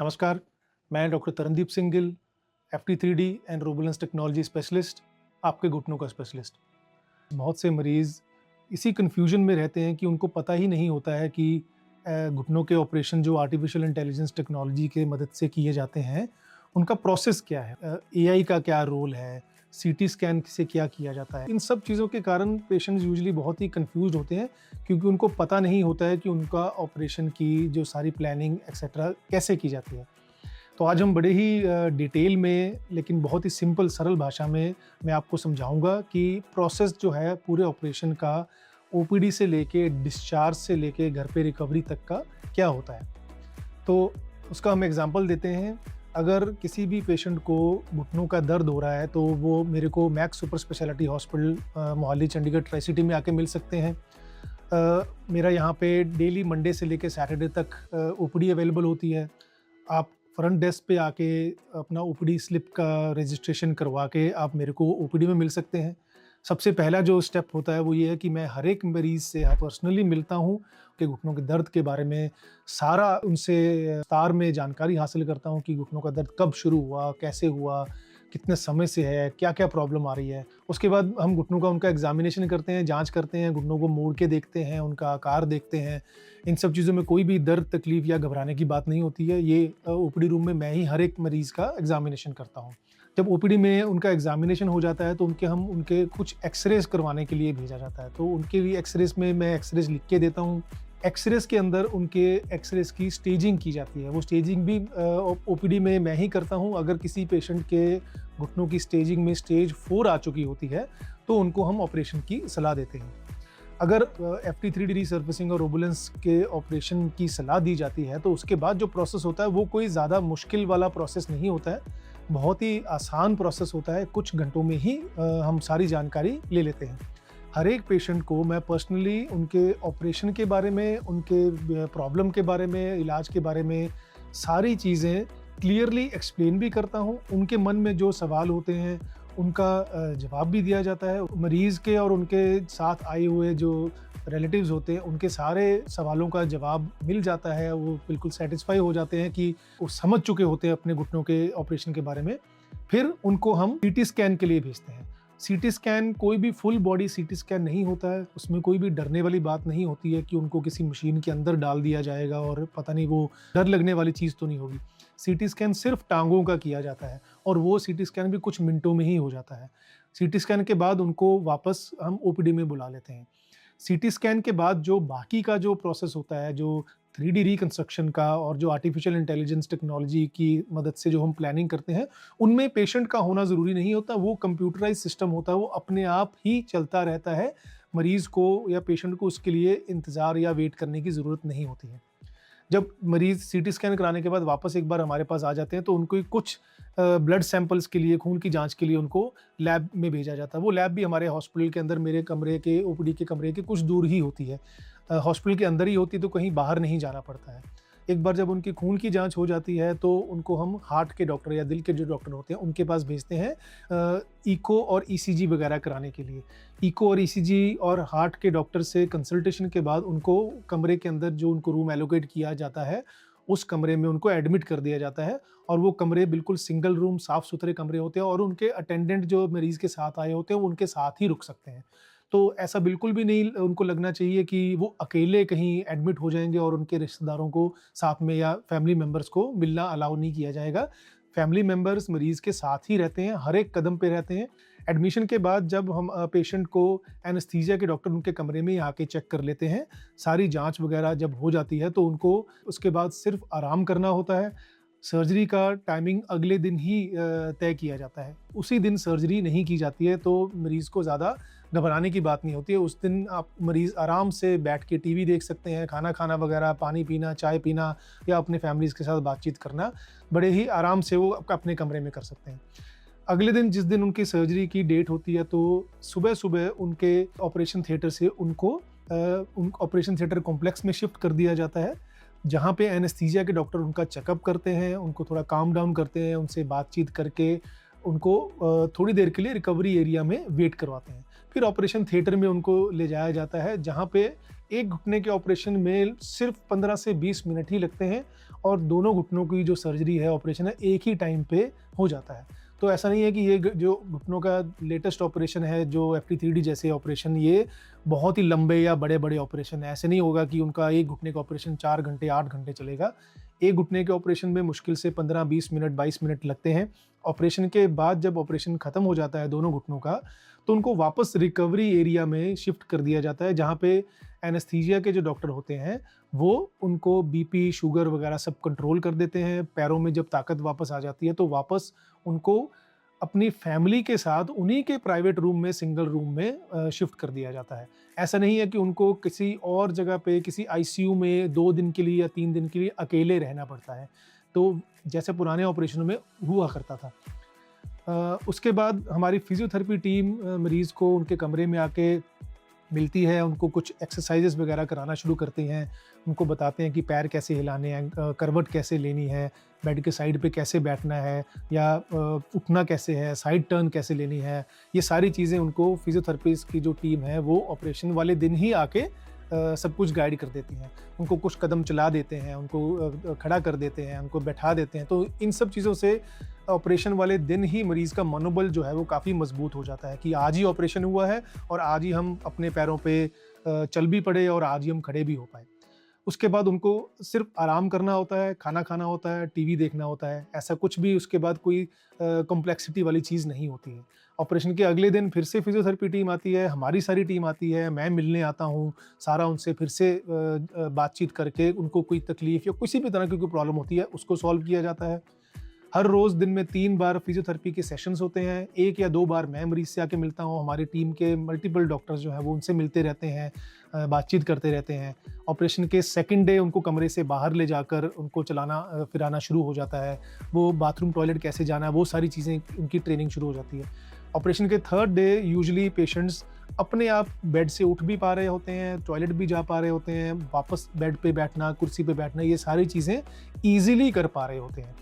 नमस्कार, मैं doctor Tarandeep Singh Gill, FT3D and robolens technology specialist, आपके घुटनों का स्पेशलिस्ट। बहुत से मरीज़ इसी कन्फ्यूजन में रहते हैं कि उनको पता ही नहीं होता है कि घुटनों के ऑपरेशन जो आर्टिफिशियल इंटेलिजेंस टेक्नोलॉजी के मदद से किए जाते हैं, उनका प्रोसेस क्या है? AI का क्या रोल है? CT स्कैन से क्या किया जाता है? इन सब चीज़ों के कारण पेशेंट्स यूजुअली बहुत ही कन्फ्यूज़्ड होते हैं क्योंकि उनको पता नहीं होता है कि उनका ऑपरेशन की जो सारी प्लानिंग एक्सेट्रा कैसे की जाती है। तो आज हम बड़े ही डिटेल में लेकिन बहुत ही सिंपल सरल भाषा में मैं आपको समझाऊँगा कि प्रोसेस जो है पूरे ऑपरेशन का OPD से लेके डिस्चार्ज से लेके घर पे रिकवरी तक का क्या होता है। तो उसका हम एग्ज़ाम्पल देते हैं। अगर किसी भी पेशेंट को घुटनों का दर्द हो रहा है तो वो मेरे को max super speciality hospital Mohali Chandigarh tri city में आके मिल सकते हैं। मेरा यहाँ पे डेली मंडे से लेके सैटरडे तक OPD अवेलेबल होती है। आप फ्रंट डेस्क पे आके अपना OPD स्लिप का रजिस्ट्रेशन करवा के आप मेरे को OPD में मिल सकते हैं। सबसे पहला जो स्टेप होता है वो ये है कि मैं हर एक मरीज़ से पर्सनली मिलता हूँ, कि घुटनों के दर्द के बारे में सारा उनसे विस्तार में जानकारी हासिल करता हूँ कि घुटनों का दर्द कब शुरू हुआ, कैसे हुआ, कितने समय से है, क्या-क्या प्रॉब्लम आ रही है। उसके बाद हम घुटनों का उनका एग्ज़ामिनेशन करते हैं, जाँच करते हैं, घुटनों को मोड़ के देखते हैं, उनका आकार देखते हैं। इन सब चीज़ों में कोई भी दर्द, तकलीफ़ या घबराने की बात नहीं होती है। ये OPD रूम में मैं ही हर एक मरीज़ का एग्ज़ामिनेशन करता हूँ। जब OPD में उनका एग्ज़ामिनेशन हो जाता है तो उनके कुछ एक्स-रेज़ करवाने के लिए भेजा जाता है। तो उनके लिए एक्स-रेज़ में मैं एक्स-रेज़ लिख के देता हूँ। एक्स-रेज़ के अंदर उनके एक्स-रेज़ की स्टेजिंग की जाती है। वो स्टेजिंग भी OPD में मैं ही करता हूँ। अगर किसी पेशेंट के घुटनों की स्टेजिंग में स्टेज 4 आ चुकी होती है, तो उनको हम ऑपरेशन की सलाह देते हैं। अगर FT3D रिसर्फेसिंग और रोबोलेंस के ऑपरेशन की सलाह दी जाती है, तो उसके बाद जो प्रोसेस होता है, वो कोई ज़्यादा मुश्किल वाला प्रोसेस नहीं होता है। बहुत ही आसान प्रोसेस होता है, कुछ घंटों में ही हम सारी जानकारी ले लेते हैं। हर एक पेशेंट को मैं पर्सनली उनके ऑपरेशन के बारे में, उनके प्रॉब्लम के बारे में, इलाज के बारे में सारी चीज़ें क्लियरली एक्सप्लेन भी करता हूँ। उनके मन में जो सवाल होते हैं, उनका जवाब भी दिया जाता है। मरीज़ के और उनके साथ आए हुए जो रिलेटिव्स होते हैं, उनके सारे सवालों का जवाब मिल जाता है। वो बिल्कुल सैटिस्फाई हो जाते हैं कि वो समझ चुके होते हैं अपने घुटनों के ऑपरेशन के बारे में। फिर उनको हम CT स्कैन के लिए भेजते हैं। CT स्कैन कोई भी फुल बॉडी CT स्कैन नहीं होता है। उसमें कोई भी डरने वाली बात नहीं होती है कि उनको किसी मशीन के अंदर डाल दिया जाएगा और पता नहीं वो डर लगने वाली चीज़ तो नहीं होगी। CT स्कैन सिर्फ टाँगों का किया जाता है और वो CT स्कैन भी कुछ मिनटों में ही हो जाता है। CT स्कैन के बाद उनको वापस हम OPD में बुला लेते हैं। CT स्कैन के बाद जो बाकी का जो प्रोसेस होता है, जो 3D रिकंस्ट्रक्शन का और जो आर्टिफिशियल इंटेलिजेंस टेक्नोलॉजी की मदद से जो हम प्लानिंग करते हैं, उनमें पेशेंट का होना ज़रूरी नहीं होता। वो कंप्यूटराइज़ सिस्टम होता है, वो अपने आप ही चलता रहता है। मरीज़ को या पेशेंट को उसके लिए इंतज़ार या वेट करने की ज़रूरत नहीं होती है। जब मरीज़ CT स्कैन कराने के बाद वापस एक बार हमारे पास आ जाते हैं, तो उनको कुछ ब्लड सैंपल्स के लिए, खून की जाँच के लिए उनको लैब में भेजा जाता है। वो लैब भी हमारे हॉस्पिटल के अंदर मेरे कमरे के OPD के कमरे के कुछ दूर ही होती है। हॉस्पिटल के अंदर ही होती है, तो कहीं बाहर नहीं जाना पड़ता है। एक बार जब उनकी खून की जाँच हो जाती है, तो उनको हम हार्ट के डॉक्टर या दिल के जो डॉक्टर होते हैं, उनके पास भेजते हैं इको और ECG वगैरह कराने के लिए। इको और ECG और हार्ट के डॉक्टर से कंसल्टेशन के बाद उनको कमरे के अंदर जो उनको रूम एलोकेट किया जाता है, उस कमरे में उनको एडमिट कर दिया जाता है और वो कमरे बिल्कुल सिंगल रूम साफ-सुथरे कमरे होते हैं और उनके अटेंडेंट जो मरीज़ के साथ आए होते हैं, वो उनके साथ ही रुक सकते हैं। तो ऐसा बिल्कुल भी नहीं उनको लगना चाहिए कि वो अकेले कहीं एडमिट हो जाएँगे और उनके रिश्तेदारों को साथ में या फैमिली मेंबर्स को मिलना अलाउ नहीं किया जाएगा। फैमिली मेंबर्स मरीज़ के साथ ही रहते हैं, हर एक कदम पे रहते हैं। एडमिशन के बाद जब हम पेशेंट को एनेस्थीसिया के डॉक्टर उनके कमरे में ही आके चेक कर लेते हैं। सारी जाँच वगैरह जब हो जाती है, तो उनको उसके बाद सिर्फ़ आराम करना होता है। सर्जरी का टाइमिंग अगले दिन ही तय किया जाता है। उसी दिन सर्जरी नहीं की जाती है, तो मरीज़ को ज़्यादा घबराने की बात नहीं होती है। उस दिन आप मरीज़ आराम से बैठ के टीवी देख सकते हैं, खाना खाना वगैरह, पानी पीना, चाय पीना या अपने फैमिलीज़ के साथ बातचीत करना, बड़े ही आराम से वो अपने कमरे में कर सकते हैं। अगले दिन जिस दिन उनकी सर्जरी की डेट होती है, तो सुबह-सुबह उनके ऑपरेशन थिएटर से उनको उन ऑपरेशन थिएटर कॉम्प्लेक्स में शिफ्ट कर दिया जाता है, जहाँ पे एनेस्थीसिया के डॉक्टर उनका चेकअप करते हैं, उनको थोड़ा काम डाउन करते हैं, उनसे बातचीत करके उनको थोड़ी देर के लिए रिकवरी एरिया में वेट करवाते हैं। फिर ऑपरेशन थिएटर में उनको ले जाया जाता है, जहाँ पे एक घुटने के ऑपरेशन में सिर्फ 15 से 20 मिनट ही लगते हैं और दोनों घुटनों की जो सर्जरी है, ऑपरेशन है, एक ही टाइम पे हो जाता है। तो ऐसा नहीं है कि ये जो घुटनों का लेटेस्ट ऑपरेशन है, जो FT3D जैसे ऑपरेशन, ये बहुत ही लंबे या बड़े-बड़े ऑपरेशन है। ऐसे नहीं होगा कि उनका एक घुटने का ऑपरेशन 4 घंटे, 8 घंटे चलेगा। एक घुटने के ऑपरेशन में मुश्किल से 15, 20 मिनट, 22 मिनट लगते हैं। ऑपरेशन के बाद जब ऑपरेशन खत्म हो जाता है दोनों घुटनों का, तो उनको वापस रिकवरी एरिया में शिफ्ट कर दिया जाता है, जहाँ पे एनेस्थीसिया के जो डॉक्टर होते हैं, वो उनको बीपी, शुगर वगैरह सब कंट्रोल कर देते हैं। पैरों में जब ताकत वापस आ जाती है, तो वापस उनको अपनी फैमिली के साथ उन्हीं के प्राइवेट रूम में, सिंगल रूम में शिफ्ट कर दिया जाता है। ऐसा नहीं है कि उनको किसी और जगह पे, किसी आईसीयू में 2 दिन के लिए या 3 दिन के लिए अकेले रहना पड़ता है। तो जैसे पुराने ऑपरेशनों में हुआ करता था। उसके बाद हमारी फिज़ियोथेरेपी टीम मरीज़ को उनके कमरे में आके मिलती है, उनको कुछ एक्सरसाइज़ेस वगैरह कराना शुरू करते हैं, उनको बताते हैं कि पैर कैसे हिलाने हैं, करवट कैसे लेनी है, बेड के साइड पे कैसे बैठना है, या उठना कैसे है, साइड टर्न कैसे लेनी है। ये सारी चीज़ें उनको फिज़ियोथेरेपिस्ट की जो टीम है वो ऑपरेशन वाले दिन ही आके सब कुछ गाइड कर देती हैं। उनको कुछ कदम चला देते हैं, उनको खड़ा कर देते हैं, उनको बैठा देते हैं। तो इन सब चीज़ों से ऑपरेशन वाले दिन ही मरीज़ का मनोबल जो है वो काफ़ी मज़बूत हो जाता है कि आज ही ऑपरेशन हुआ है और आज ही हम अपने पैरों पे चल भी पड़े और आज ही हम खड़े भी हो पाए। उसके बाद उनको सिर्फ आराम करना होता है, खाना खाना होता है, टीवी देखना होता है। ऐसा कुछ भी उसके बाद कोई कॉम्प्लेक्सिटी वाली चीज़ नहीं होती है। ऑपरेशन के अगले दिन फिर से फिज़ियोथेरेपी टीम आती है, हमारी सारी टीम आती है, मैं मिलने आता हूँ, सारा उनसे फिर से बातचीत करके उनको कोई तकलीफ़ या किसी भी तरह की कोई प्रॉब्लम होती है, उसको सॉल्व किया जाता है। हर रोज़ दिन में 3 बार फिज़ियोथेरेपी के सेशंस होते हैं। 1 या 2 बार मैं मरीज़ से आके मिलता हूँ, हमारी टीम के मल्टीपल डॉक्टर्स जो हैं वो उनसे मिलते रहते हैं, बातचीत करते रहते हैं। ऑपरेशन के सेकंड डे उनको कमरे से बाहर ले जाकर उनको चलाना फिराना शुरू हो जाता है। वो बाथरूम, टॉयलेट कैसे जाना है, वो सारी चीज़ें उनकी ट्रेनिंग शुरू हो जाती है। ऑपरेशन के थर्ड डे यूजुअली पेशेंट्स अपने आप बेड से उठ भी पा रहे होते हैं, टॉयलेट भी जा पा रहे होते हैं, वापस बेड पे बैठना, कुर्सी पे बैठना, ये सारी चीज़ें ईज़िली कर पा रहे होते हैं।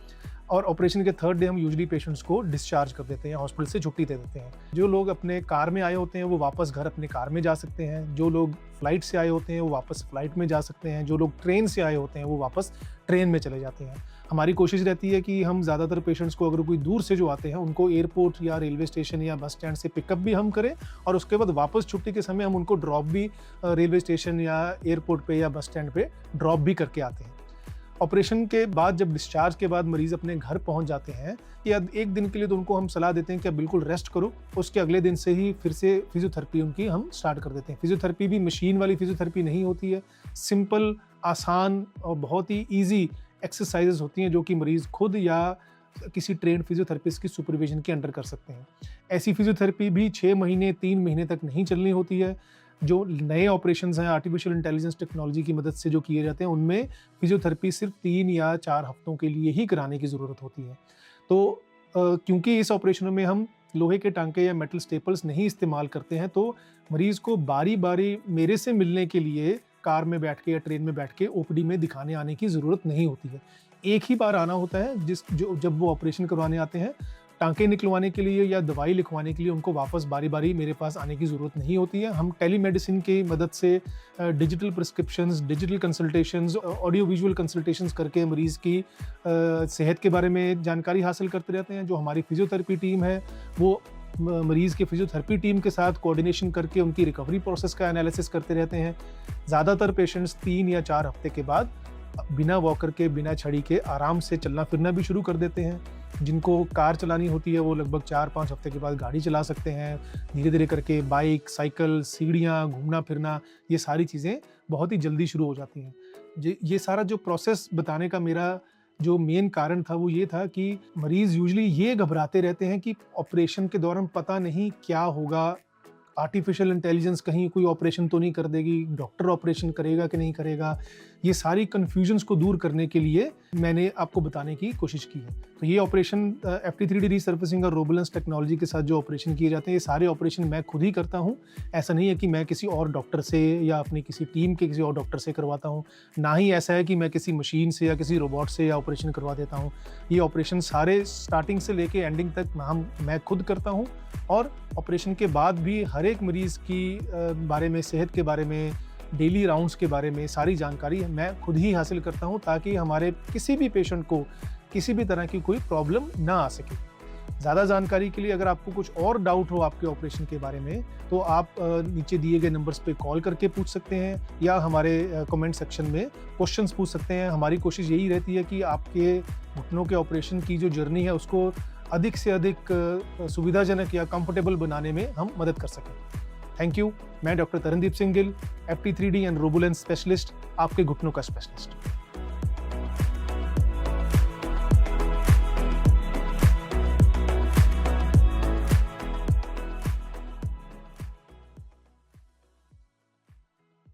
और ऑपरेशन के थर्ड डे हम यूजुअली पेशेंट्स को डिस्चार्ज कर देते हैं, हॉस्पिटल से छुट्टी दे देते हैं। जो लोग अपने कार में आए होते हैं वो वापस घर अपने कार में जा सकते हैं, जो लोग फ्लाइट से आए होते हैं वो वापस फ्लाइट में जा सकते हैं, जो लोग ट्रेन से आए होते हैं वो वापस ट्रेन में चले जाते हैं। हमारी कोशिश रहती है कि हम ज़्यादातर पेशेंट्स को, अगर कोई दूर से जो आते हैं, उनको एयरपोर्ट या रेलवे स्टेशन या बस स्टैंड से पिकअप भी हम करें और उसके बाद वापस छुट्टी के समय हम उनको ड्रॉप भी रेलवे स्टेशन या एयरपोर्ट पे या बस स्टैंड पे ड्रॉप भी करके आते हैं। ऑपरेशन के बाद जब डिस्चार्ज के बाद मरीज़ अपने घर पहुंच जाते हैं या एक दिन के लिए, तो उनको हम सलाह देते हैं कि आप बिल्कुल रेस्ट करो। उसके अगले दिन से ही फिर से फिज़ियोथेरेपी उनकी हम स्टार्ट कर देते हैं। फिज़ियोथेरेपी भी मशीन वाली फिज़ियोथेरेपी नहीं होती है, सिंपल, आसान और बहुत ही ईजी एक्सरसाइजेज होती हैं जो कि मरीज़ खुद या किसी ट्रेन्ड फिज़ियोथेरेपिस्ट की सुपरविजन के अंडर कर सकते हैं। ऐसी फिज़ियोथेरेपी भी 6 महीने, 3 महीने तक नहीं चलनी होती है। जो नए ऑपरेशंस हैं आर्टिफिशियल इंटेलिजेंस टेक्नोलॉजी की मदद से जो किए जाते हैं, उनमें फिज़ियोथेरेपी सिर्फ 3 या 4 हफ्तों के लिए ही कराने की ज़रूरत होती है। तो क्योंकि इस ऑपरेशनों में हम लोहे के टांके या मेटल स्टेपल्स नहीं इस्तेमाल करते हैं, तो मरीज़ को बारी-बारी मेरे से मिलने के लिए कार में बैठ के या ट्रेन में बैठ के ओपीडी में दिखाने आने की ज़रूरत नहीं होती है। एक ही बार आना होता है, जब वो ऑपरेशन करवाने आते हैं, टाँके निकलवाने के लिए या दवाई लिखवाने के लिए उनको वापस बारी-बारी मेरे पास आने की ज़रूरत नहीं होती है। हम टेलीमेडिसिन की मदद से digital prescriptions, digital consultations, audio visual consultations करके मरीज़ की सेहत के बारे में जानकारी हासिल करते रहते हैं। जो हमारी फिज़ियोथेरेपी टीम है, वो मरीज़ के फिज़ियोथेरेपी टीम के साथ कोऑर्डिनेशन करके उनकी रिकवरी प्रोसेस का एनालिसिस करते रहते हैं। ज़्यादातर पेशेंट्स 3 या 4 हफ्ते के बाद बिना वॉकर के, बिना छड़ी के आराम से चलना फिरना भी शुरू कर देते हैं। जिनको कार चलानी होती है वो लगभग 4-5 हफ्ते के बाद गाड़ी चला सकते हैं। धीरे-धीरे करके बाइक, साइकिल, सीढ़ियाँ, घूमना फिरना, ये सारी चीज़ें बहुत ही जल्दी शुरू हो जाती हैं। ये सारा जो प्रोसेस बताने का मेरा जो मेन कारण था वो ये था कि मरीज़ यूजुअली ये घबराते रहते हैं कि ऑपरेशन के दौरान पता नहीं क्या होगा, आर्टिफिशियल इंटेलिजेंस कहीं कोई ऑपरेशन तो नहीं कर देगी, डॉक्टर ऑपरेशन करेगा कि नहीं करेगा। ये सारी कन्फ्यूजन्स को दूर करने के लिए मैंने आपको बताने की कोशिश की है। तो ये ऑपरेशन FT3D रीसर्फेसिंग और रोबोलेंस टेक्नोलॉजी के साथ जो ऑपरेशन किए जाते हैं, ये सारे ऑपरेशन मैं खुद ही करता हूँ। ऐसा नहीं है कि मैं किसी और डॉक्टर से या अपनी किसी टीम के किसी और डॉक्टर से करवाता हूँ। ना ही ऐसा है कि मैं किसी मशीन से या किसी रोबोट से या ऑपरेशन करवा देता हूँ। ये ऑपरेशन सारे स्टार्टिंग से लेके एंडिंग तक मैं खुद करता हूँ और ऑपरेशन के बाद भी हर एक मरीज़ की बारे में, सेहत के बारे में, डेली राउंड्स के बारे में सारी जानकारी मैं खुद ही हासिल करता हूँ, ताकि हमारे किसी भी पेशेंट को किसी भी तरह की कोई प्रॉब्लम ना आ सके। ज़्यादा जानकारी के लिए अगर आपको कुछ और डाउट हो आपके ऑपरेशन के बारे में, तो आप नीचे दिए गए नंबर्स पे कॉल करके पूछ सकते हैं या हमारे कमेंट सेक्शन में क्वेश्चंस पूछ सकते हैं। हमारी कोशिश यही रहती है कि आपके घुटनों के ऑपरेशन की जो जर्नी है उसको अधिक से अधिक सुविधाजनक या कंफर्टेबल बनाने में हम मदद कर सकें। Thank you. मैं doctor Tarandeep Singh Gill, FT3D and robolens specialist, आपके घुटनों का स्पेशलिस्ट।